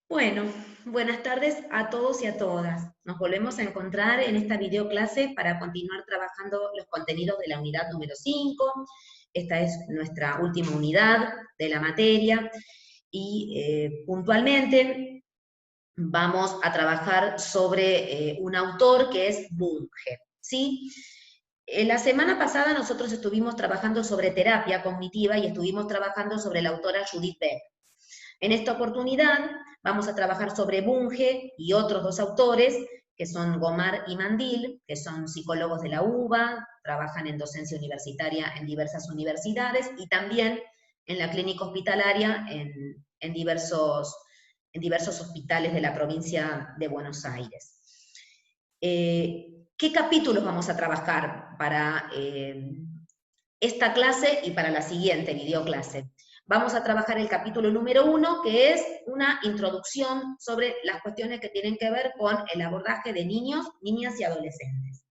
Bueno, buenas tardes a todos y a todas. Nos volvemos a encontrar en esta videoclase para continuar trabajando los contenidos de la unidad número 5. Esta es nuestra última unidad de la materia y puntualmente vamos a trabajar sobre un autor que es Bunge, ¿sí? La semana pasada nosotros estuvimos trabajando sobre terapia cognitiva y estuvimos trabajando sobre la autora Judith Beck. En esta oportunidad vamos a trabajar sobre Bunge y otros dos autores, que son Gomar y Mandil, que son psicólogos de la UBA, trabajan en docencia universitaria en diversas universidades y también en la clínica hospitalaria en diversos hospitales de la provincia de Buenos Aires. ¿Qué capítulos vamos a trabajar para esta clase y para la siguiente videoclase? Vamos a trabajar el capítulo número 1, que es una introducción sobre las cuestiones que tienen que ver con el abordaje de niños, niñas y adolescentes.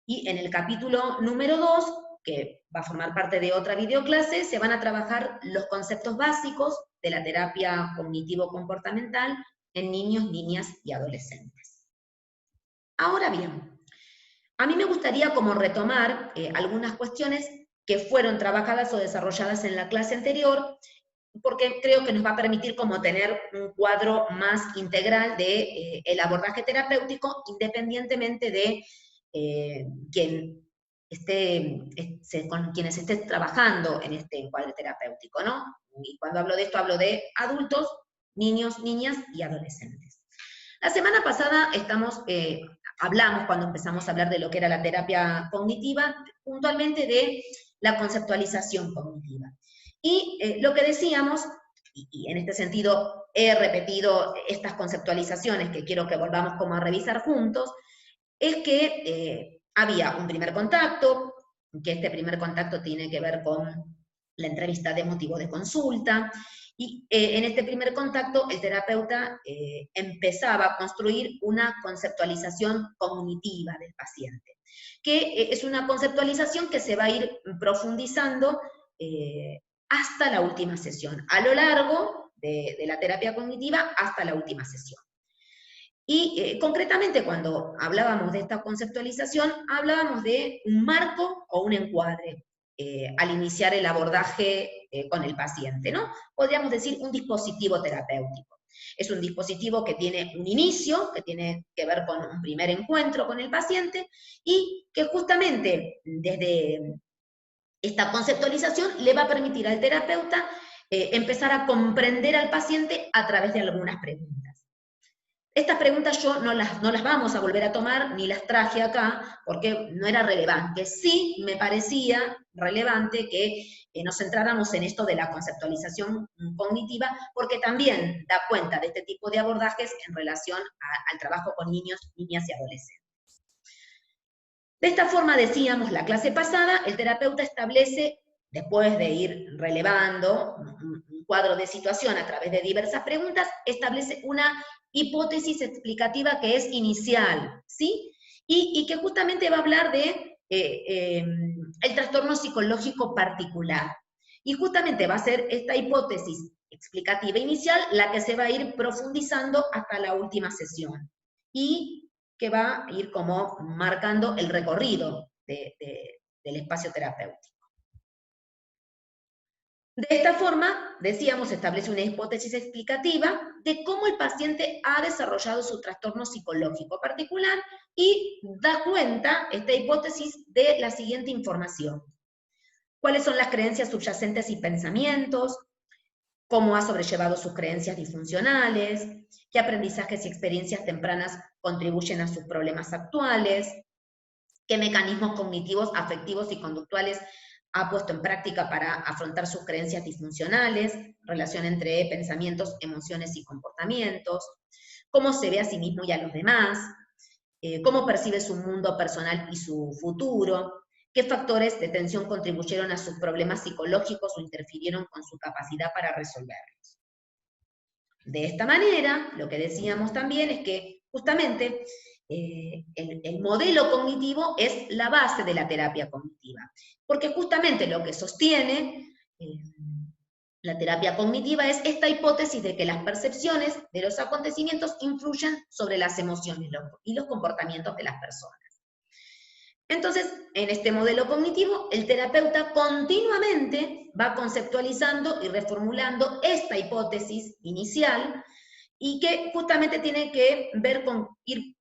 Y en el capítulo número 2, que va a formar parte de otra videoclase, se van a trabajar los conceptos básicos de la terapia cognitivo-comportamental en niños, niñas y adolescentes. Ahora bien, a mí me gustaría como retomar algunas cuestiones que fueron trabajadas o desarrolladas en la clase anterior, porque creo que nos va a permitir como tener un cuadro más integral de el abordaje terapéutico, independientemente de quien con quienes esté trabajando en este encuadre terapéutico, ¿no? Y cuando hablo de esto, hablo de adultos, niños, niñas y adolescentes. La semana pasada hablamos, cuando empezamos a hablar de lo que era la terapia cognitiva, puntualmente de la conceptualización cognitiva. Y lo que decíamos, y en este sentido he repetido estas conceptualizaciones que quiero que volvamos como a revisar juntos, es que había un primer contacto, que este primer contacto tiene que ver con la entrevista de motivo de consulta, y en este primer contacto el terapeuta empezaba a construir una conceptualización cognitiva del paciente, que es una conceptualización que se va a ir profundizando hasta la última sesión, a lo largo de la terapia cognitiva hasta la última sesión. Y concretamente cuando hablábamos de esta conceptualización, hablábamos de un marco o un encuadre al iniciar el abordaje con el paciente, ¿no? Podríamos decir un dispositivo terapéutico. Es un dispositivo que tiene un inicio, que tiene que ver con un primer encuentro con el paciente, y que justamente desde esta conceptualización le va a permitir al terapeuta empezar a comprender al paciente a través de algunas preguntas. Estas preguntas yo no las vamos a volver a tomar, ni las traje acá, porque no era relevante. Sí me parecía relevante que nos centráramos en esto de la conceptualización cognitiva, porque también da cuenta de este tipo de abordajes en relación al trabajo con niños, niñas y adolescentes. De esta forma, decíamos la clase pasada, el terapeuta establece, después de ir relevando un cuadro de situación a través de diversas preguntas, establece una hipótesis explicativa que es inicial, ¿sí? Y que justamente va a hablar de el trastorno psicológico particular. Y justamente va a ser esta hipótesis explicativa inicial la que se va a ir profundizando hasta la última sesión. Y que va a ir como marcando el recorrido del espacio terapéutico. De esta forma, decíamos, establece una hipótesis explicativa de cómo el paciente ha desarrollado su trastorno psicológico particular y da cuenta, esta hipótesis, de la siguiente información. ¿Cuáles son las creencias subyacentes y pensamientos? ¿Cómo ha sobrellevado sus creencias disfuncionales? ¿Qué aprendizajes y experiencias tempranas contribuyen a sus problemas actuales? ¿Qué mecanismos cognitivos, afectivos y conductuales ha puesto en práctica para afrontar sus creencias disfuncionales? Relación entre pensamientos, emociones y comportamientos. ¿Cómo se ve a sí mismo y a los demás? ¿Cómo percibe su mundo personal y su futuro? ¿Qué factores de tensión contribuyeron a sus problemas psicológicos o interfirieron con su capacidad para resolverlos? De esta manera, lo que decíamos también es que justamente el modelo cognitivo es la base de la terapia cognitiva, porque justamente lo que sostiene La terapia cognitiva es esta hipótesis de que las percepciones de los acontecimientos influyen sobre las emociones y los comportamientos de las personas. Entonces, en este modelo cognitivo, el terapeuta continuamente va conceptualizando y reformulando esta hipótesis inicial y que justamente tiene que ver con ir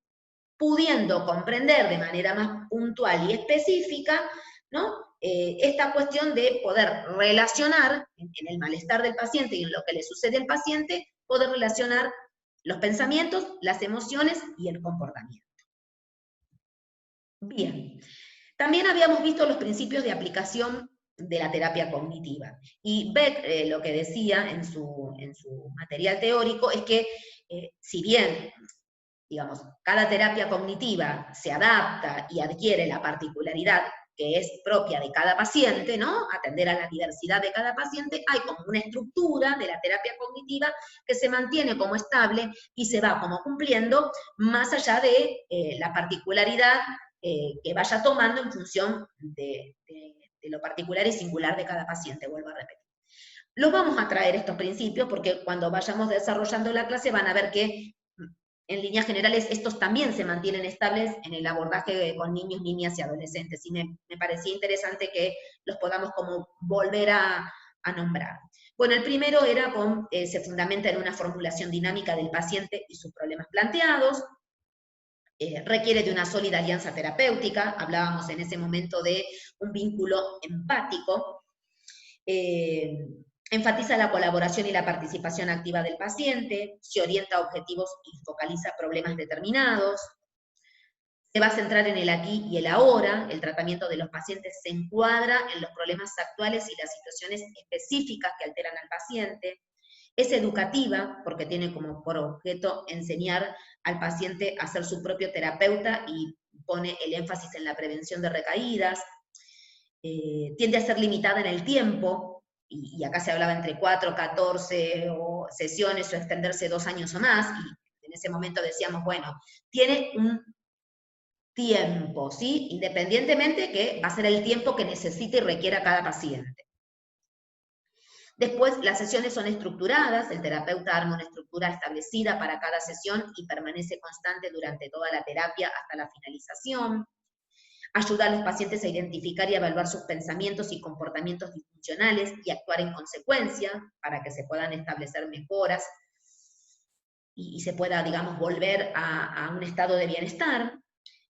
pudiendo comprender de manera más puntual y específica, ¿no? Esta cuestión de poder relacionar en el malestar del paciente y en lo que le sucede al paciente, poder relacionar los pensamientos, las emociones y el comportamiento. Bien, también habíamos visto los principios de aplicación de la terapia cognitiva. Y Beck lo que decía en su material teórico es que si bien digamos, cada terapia cognitiva se adapta y adquiere la particularidad que es propia de cada paciente, ¿no? Atender a la diversidad de cada paciente, hay como una estructura de la terapia cognitiva que se mantiene como estable y se va como cumpliendo más allá de la particularidad que vaya tomando en función de lo particular y singular de cada paciente, vuelvo a repetir. Los vamos a traer estos principios porque cuando vayamos desarrollando la clase van a ver que en líneas generales, estos también se mantienen estables en el abordaje con niños, niñas y adolescentes, y me parecía interesante que los podamos como volver a nombrar. Bueno, el primero era se fundamenta en una formulación dinámica del paciente y sus problemas planteados, requiere de una sólida alianza terapéutica, hablábamos en ese momento de un vínculo empático, enfatiza la colaboración y la participación activa del paciente, se orienta a objetivos y focaliza problemas determinados, se va a centrar en el aquí y el ahora, el tratamiento de los pacientes se encuadra en los problemas actuales y las situaciones específicas que alteran al paciente, es educativa porque tiene como por objeto enseñar al paciente a ser su propio terapeuta y pone el énfasis en la prevención de recaídas, tiende a ser limitada en el tiempo, y acá se hablaba entre 4, 14 sesiones o extenderse 2 años o más, y en ese momento decíamos, bueno, tiene un tiempo, ¿sí? Independientemente que va a ser el tiempo que necesite y requiera cada paciente. Después, las sesiones son estructuradas, el terapeuta arma una estructura establecida para cada sesión y permanece constante durante toda la terapia hasta la finalización. Ayuda a los pacientes a identificar y evaluar sus pensamientos y comportamientos disfuncionales y actuar en consecuencia para que se puedan establecer mejoras y se pueda, digamos, volver a un estado de bienestar.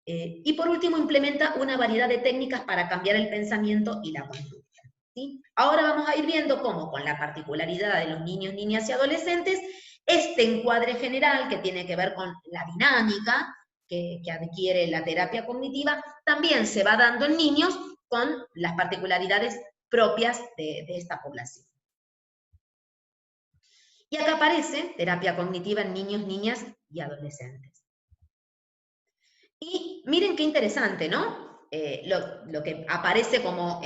Y por último, implementa una variedad de técnicas para cambiar el pensamiento y la conducta, ¿sí? Ahora vamos a ir viendo cómo, con la particularidad de los niños, niñas y adolescentes, este encuadre general que tiene que ver con la dinámica que adquiere la terapia cognitiva, también se va dando en niños con las particularidades propias de esta población. Y acá aparece terapia cognitiva en niños, niñas y adolescentes. Y miren qué interesante, ¿no? Lo que aparece como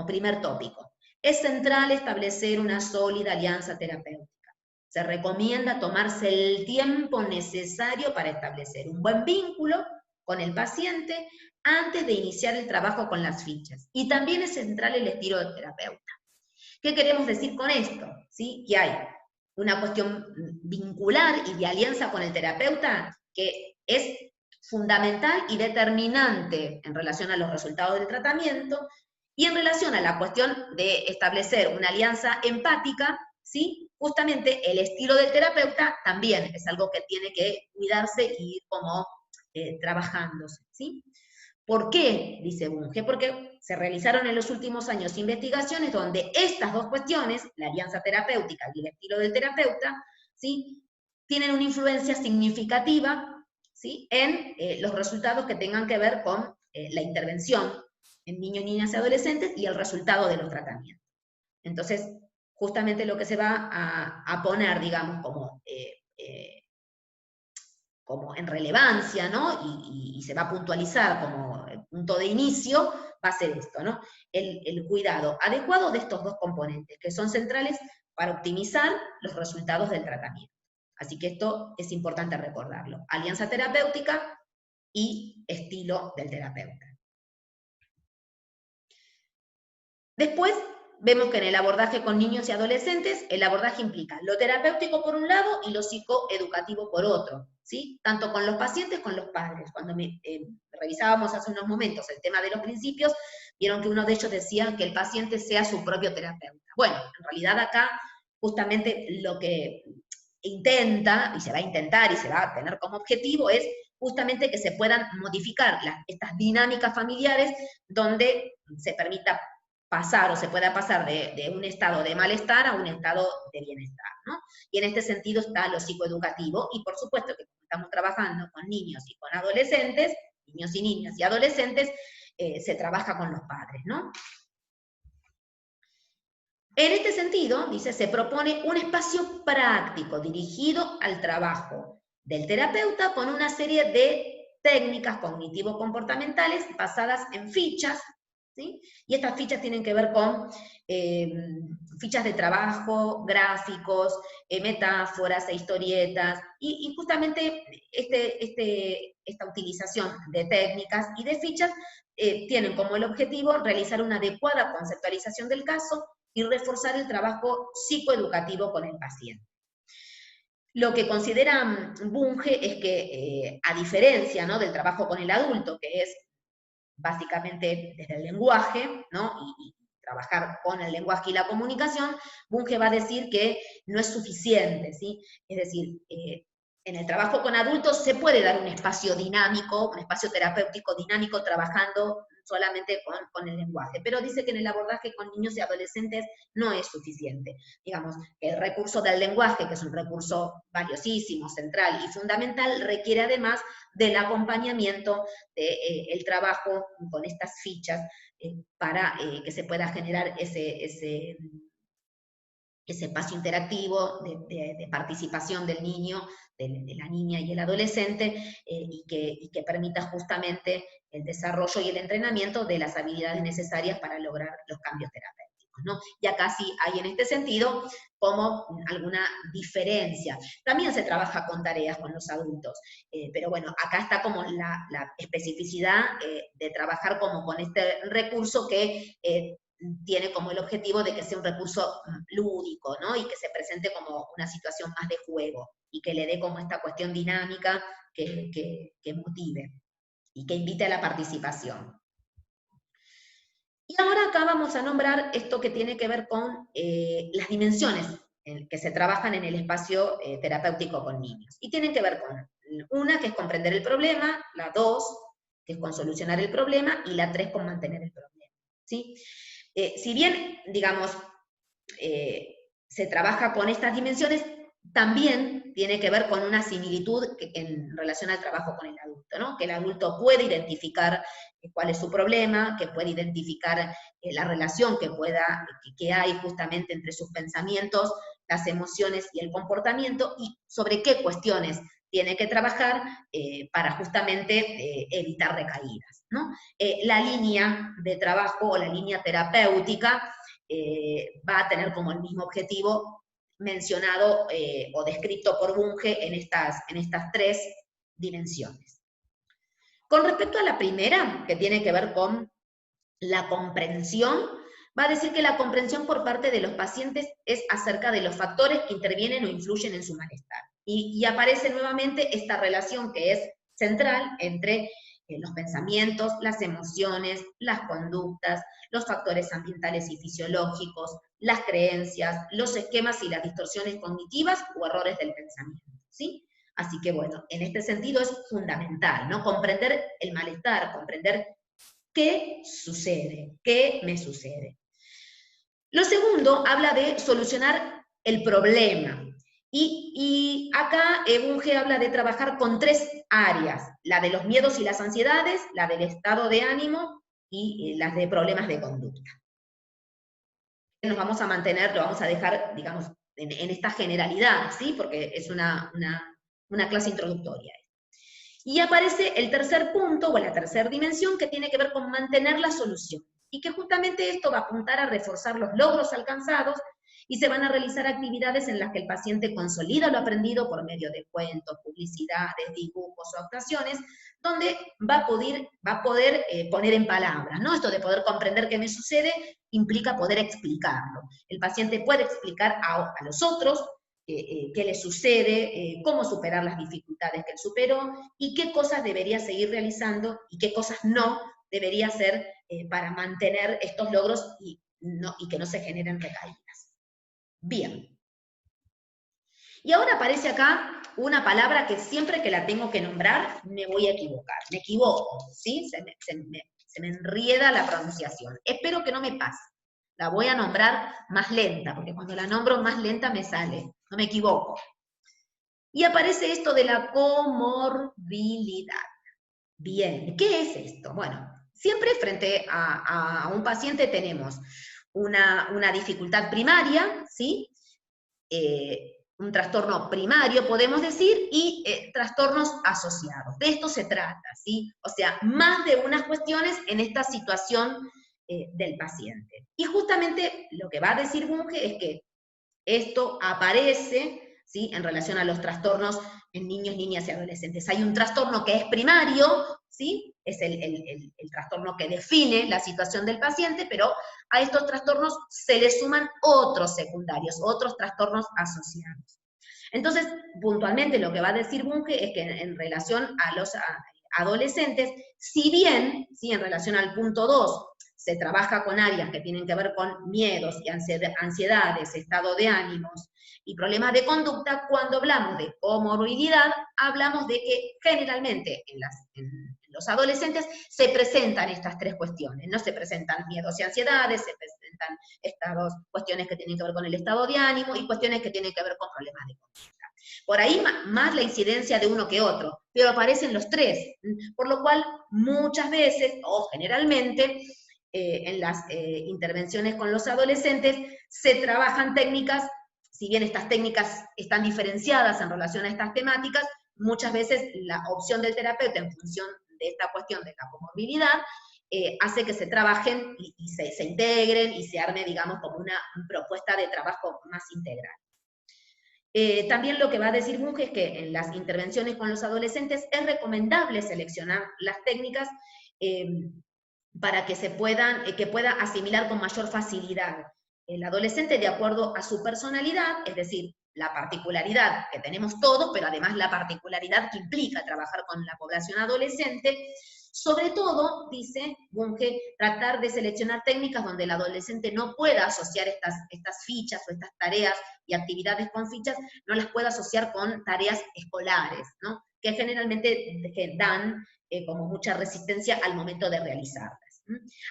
primer tópico. Es central establecer una sólida alianza terapéutica. Se recomienda tomarse el tiempo necesario para establecer un buen vínculo con el paciente antes de iniciar el trabajo con las fichas. Y también es central el estilo del terapeuta. ¿Qué queremos decir con esto? ¿Sí? Que hay una cuestión vincular y de alianza con el terapeuta que es fundamental y determinante en relación a los resultados del tratamiento, y en relación a la cuestión de establecer una alianza empática, ¿sí? Justamente el estilo del terapeuta también es algo que tiene que cuidarse y ir como trabajándose, ¿sí? ¿Por qué? Dice Bunge, porque se realizaron en los últimos años investigaciones donde estas dos cuestiones, la alianza terapéutica y el estilo del terapeuta, ¿sí? Tienen una influencia significativa, ¿sí? En los resultados que tengan que ver con la intervención en niños, niñas y adolescentes y el resultado de los tratamientos. Entonces, justamente lo que se va a poner, digamos, como en relevancia, ¿no? Y se va a puntualizar como punto de inicio, va a ser esto, ¿no? El cuidado adecuado de estos dos componentes, que son centrales para optimizar los resultados del tratamiento. Así que esto es importante recordarlo. Alianza terapéutica y estilo del terapeuta. Después vemos que en el abordaje con niños y adolescentes, el abordaje implica lo terapéutico por un lado y lo psicoeducativo por otro, ¿sí? Tanto con los pacientes como con los padres. Cuando revisábamos hace unos momentos el tema de los principios, vieron que uno de ellos decía que el paciente sea su propio terapeuta. Bueno, en realidad acá justamente lo que intenta, y se va a intentar y se va a tener como objetivo, es justamente que se puedan modificar estas dinámicas familiares donde se permita pasar o se pueda pasar de un estado de malestar a un estado de bienestar, ¿no? Y en este sentido está lo psicoeducativo, y por supuesto que como estamos trabajando con niños y con adolescentes, niños y niñas y adolescentes, se trabaja con los padres, ¿no? En este sentido, dice, se propone un espacio práctico dirigido al trabajo del terapeuta con una serie de técnicas cognitivo-comportamentales basadas en fichas, ¿sí? Y estas fichas tienen que ver con fichas de trabajo, gráficos, metáforas e historietas, y justamente esta utilización de técnicas y de fichas tienen como el objetivo realizar una adecuada conceptualización del caso y reforzar el trabajo psicoeducativo con el paciente. Lo que considera Bunge es que, a diferencia, ¿no?, del trabajo con el adulto, que es básicamente desde el lenguaje, ¿no?, y trabajar con el lenguaje y la comunicación, Bunge va a decir que no es suficiente, ¿sí? Es decir, en el trabajo con adultos se puede dar un espacio dinámico, un espacio terapéutico dinámico, trabajando solamente con el lenguaje, pero dice que en el abordaje con niños y adolescentes no es suficiente. Digamos, el recurso del lenguaje, que es un recurso valiosísimo, central y fundamental, requiere además del acompañamiento del trabajo con estas fichas para que se pueda generar ese espacio interactivo de participación del niño, de la niña y el adolescente, y que permita justamente el desarrollo y el entrenamiento de las habilidades necesarias para lograr los cambios terapéuticos, ¿no? Y acá sí hay en este sentido como alguna diferencia. También se trabaja con tareas con los adultos, pero bueno, acá está como la especificidad de trabajar como con este recurso que tiene como el objetivo de que sea un recurso lúdico, ¿no? Y que se presente como una situación más de juego, y que le dé como esta cuestión dinámica que motive, y que invite a la participación. Y ahora acá vamos a nombrar esto que tiene que ver con las dimensiones que se trabajan en el espacio terapéutico con niños. Y tienen que ver con una, que es comprender el problema, la 2, que es con solucionar el problema, y la 3, con mantener el problema, ¿sí? Si bien, digamos, se trabaja con estas dimensiones, también tiene que ver con una similitud en relación al trabajo con el adulto, ¿no? Que el adulto puede identificar cuál es su problema, que puede identificar la relación que hay justamente entre sus pensamientos, las emociones y el comportamiento, y sobre qué cuestiones tiene que trabajar para justamente evitar recaídas, ¿no? La línea de trabajo o la línea terapéutica va a tener como el mismo objetivo mencionado o descrito por Bunge en estas 3 dimensiones. Con respecto a la primera, que tiene que ver con la comprensión, va a decir que la comprensión por parte de los pacientes es acerca de los factores que intervienen o influyen en su malestar. Y aparece nuevamente esta relación que es central entre los pensamientos, las emociones, las conductas, los factores ambientales y fisiológicos, las creencias, los esquemas y las distorsiones cognitivas o errores del pensamiento, ¿sí? Así que bueno, en este sentido es fundamental, ¿no? Comprender el malestar, comprender qué sucede, qué me sucede. Lo segundo habla de solucionar el problema. Y acá Bunge habla de trabajar con 3 áreas, la de los miedos y las ansiedades, la del estado de ánimo y las de problemas de conducta. Nos vamos a mantener, lo vamos a dejar, digamos, en esta generalidad, ¿sí? Porque es una clase introductoria. Y aparece el tercer punto, o la tercera dimensión, que tiene que ver con mantener la solución, y que justamente esto va a apuntar a reforzar los logros alcanzados Y se van a realizar actividades en las que el paciente consolida lo aprendido por medio de cuentos, publicidades, dibujos o actuaciones, donde va a poder poner en palabras, ¿no? Esto de poder comprender qué me sucede implica poder explicarlo. El paciente puede explicar a los otros qué le sucede, cómo superar las dificultades que él superó y qué cosas debería seguir realizando y qué cosas no debería hacer para mantener estos logros y que no se generen recaídas. Bien. Y ahora aparece acá una palabra que siempre que la tengo que nombrar me voy a equivocar. Me equivoco, ¿sí? Se me enrieda la pronunciación. Espero que no me pase. La voy a nombrar más lenta, porque cuando la nombro más lenta me sale. No me equivoco. Y aparece esto de la comorbilidad. Bien, ¿qué es esto? Bueno, siempre frente a un paciente tenemos una dificultad primaria, ¿sí? Un trastorno primario, podemos decir, y trastornos asociados. De esto se trata, ¿sí? O sea, más de unas cuestiones en esta situación del paciente. Y justamente lo que va a decir Bunge es que esto aparece, ¿sí?, en relación a los trastornos en niños, niñas y adolescentes. Hay un trastorno que es primario, ¿sí? Es el trastorno que define la situación del paciente, pero a estos trastornos se le suman otros secundarios, otros trastornos asociados. Entonces, puntualmente lo que va a decir Bunge es que en relación a los adolescentes, si bien, ¿sí?, en relación al punto 2, se trabaja con áreas que tienen que ver con miedos y ansiedades, estado de ánimos y problemas de conducta, cuando hablamos de comorbilidad, hablamos de que generalmente en los adolescentes se presentan estas tres cuestiones, no se presentan miedos y ansiedades, se presentan cuestiones que tienen que ver con el estado de ánimo y cuestiones que tienen que ver con problemas de conducta. Por ahí más la incidencia de uno que otro, pero aparecen los tres, por lo cual muchas veces, o generalmente, en las intervenciones con los adolescentes se trabajan técnicas, si bien estas técnicas están diferenciadas en relación a estas temáticas, muchas veces la opción del terapeuta en función de esta cuestión de la comorbilidad hace que se trabajen y se integren y se arme, digamos, como una propuesta de trabajo más integral. También lo que va a decir Bunge es que en las intervenciones con los adolescentes es recomendable seleccionar las técnicas para que pueda asimilar con mayor facilidad el adolescente de acuerdo a su personalidad, es decir, la particularidad que tenemos todos, pero además la particularidad que implica trabajar con la población adolescente. Sobre todo, dice Bunge, tratar de seleccionar técnicas donde el adolescente no pueda asociar estas fichas o estas tareas y actividades con fichas, no las pueda asociar con tareas escolares, ¿no?, que generalmente dan como mucha resistencia al momento de realizarlas.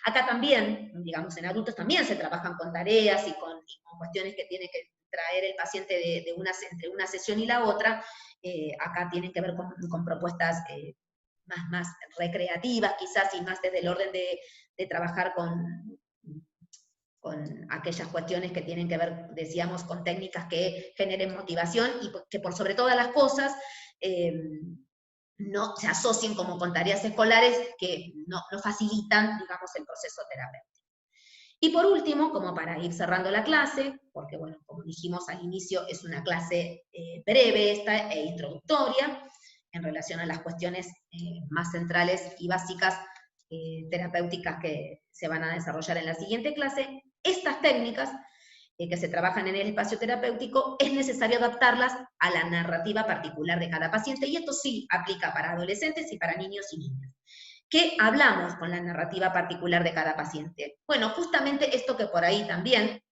Acá también, digamos, en adultos también se trabajan con tareas y con cuestiones que tiene que traer el paciente entre una sesión y la otra. Acá tienen que ver con propuestas más recreativas quizás y más desde el orden de trabajar con aquellas cuestiones que tienen que ver, decíamos, con técnicas que generen motivación y que por sobre todas las cosas no se asocien como con tareas escolares que no facilitan, digamos, el proceso terapéutico. Y por último, como para ir cerrando la clase, porque bueno, como dijimos al inicio, es una clase breve esta e introductoria, en relación a las cuestiones más centrales y básicas terapéuticas que se van a desarrollar en la siguiente clase. Estas técnicas que se trabajan en el espacio terapéutico, es necesario adaptarlas a la narrativa particular de cada paciente, y esto sí aplica para adolescentes y para niños y niñas. ¿Qué hablamos con la narrativa particular de cada paciente? Bueno, justamente esto que por ahí también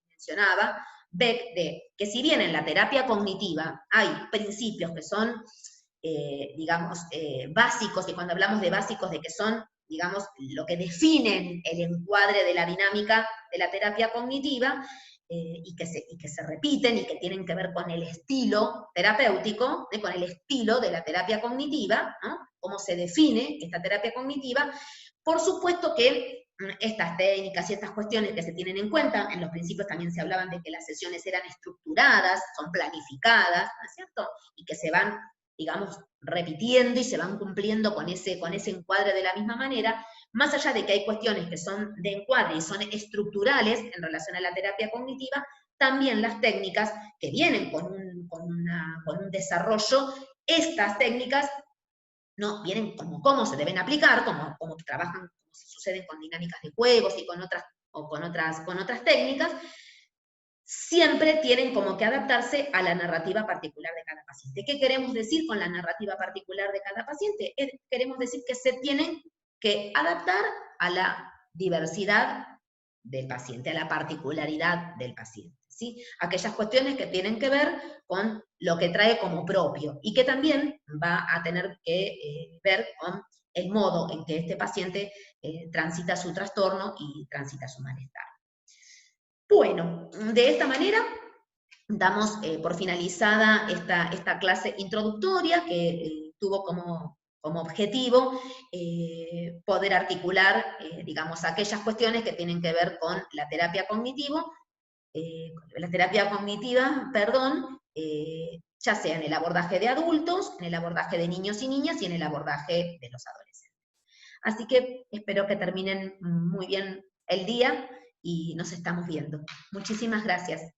mencionaba Beck, de que si bien en la terapia cognitiva hay principios que son, digamos, básicos, y cuando hablamos de básicos, de que son, digamos, lo que definen el encuadre de la dinámica de la terapia cognitiva, y que se repiten y que tienen que ver con el estilo terapéutico, con el estilo de la terapia cognitiva, ¿no?, cómo se define esta terapia cognitiva. Por supuesto que estas técnicas y estas cuestiones que se tienen en cuenta, en los principios también se hablaban de que las sesiones eran estructuradas, son planificadas, ¿no es cierto?, y que se van, digamos, repitiendo y se van cumpliendo con ese encuadre de la misma manera. Más allá de que hay cuestiones que son de encuadre y son estructurales en relación a la terapia cognitiva, también las técnicas que vienen con un desarrollo, estas técnicas no vienen como cómo se deben aplicar, como trabajan, como suceden con dinámicas de juegos y con otras técnicas, siempre tienen como que adaptarse a la narrativa particular de cada paciente. ¿Qué queremos decir con la narrativa particular de cada paciente? Queremos decir que se tienen que adaptar a la diversidad del paciente, a la particularidad del paciente, ¿sí? Aquellas cuestiones que tienen que ver con lo que trae como propio y que también va a tener que ver con el modo en que este paciente transita su trastorno y transita su malestar. Bueno, de esta manera damos por finalizada esta clase introductoria que tuvo como objetivo poder articular, digamos, aquellas cuestiones que tienen que ver con la terapia cognitiva, ya sea en el abordaje de adultos, en el abordaje de niños y niñas y en el abordaje de los adolescentes. Así que espero que terminen muy bien el día y nos estamos viendo. Muchísimas gracias.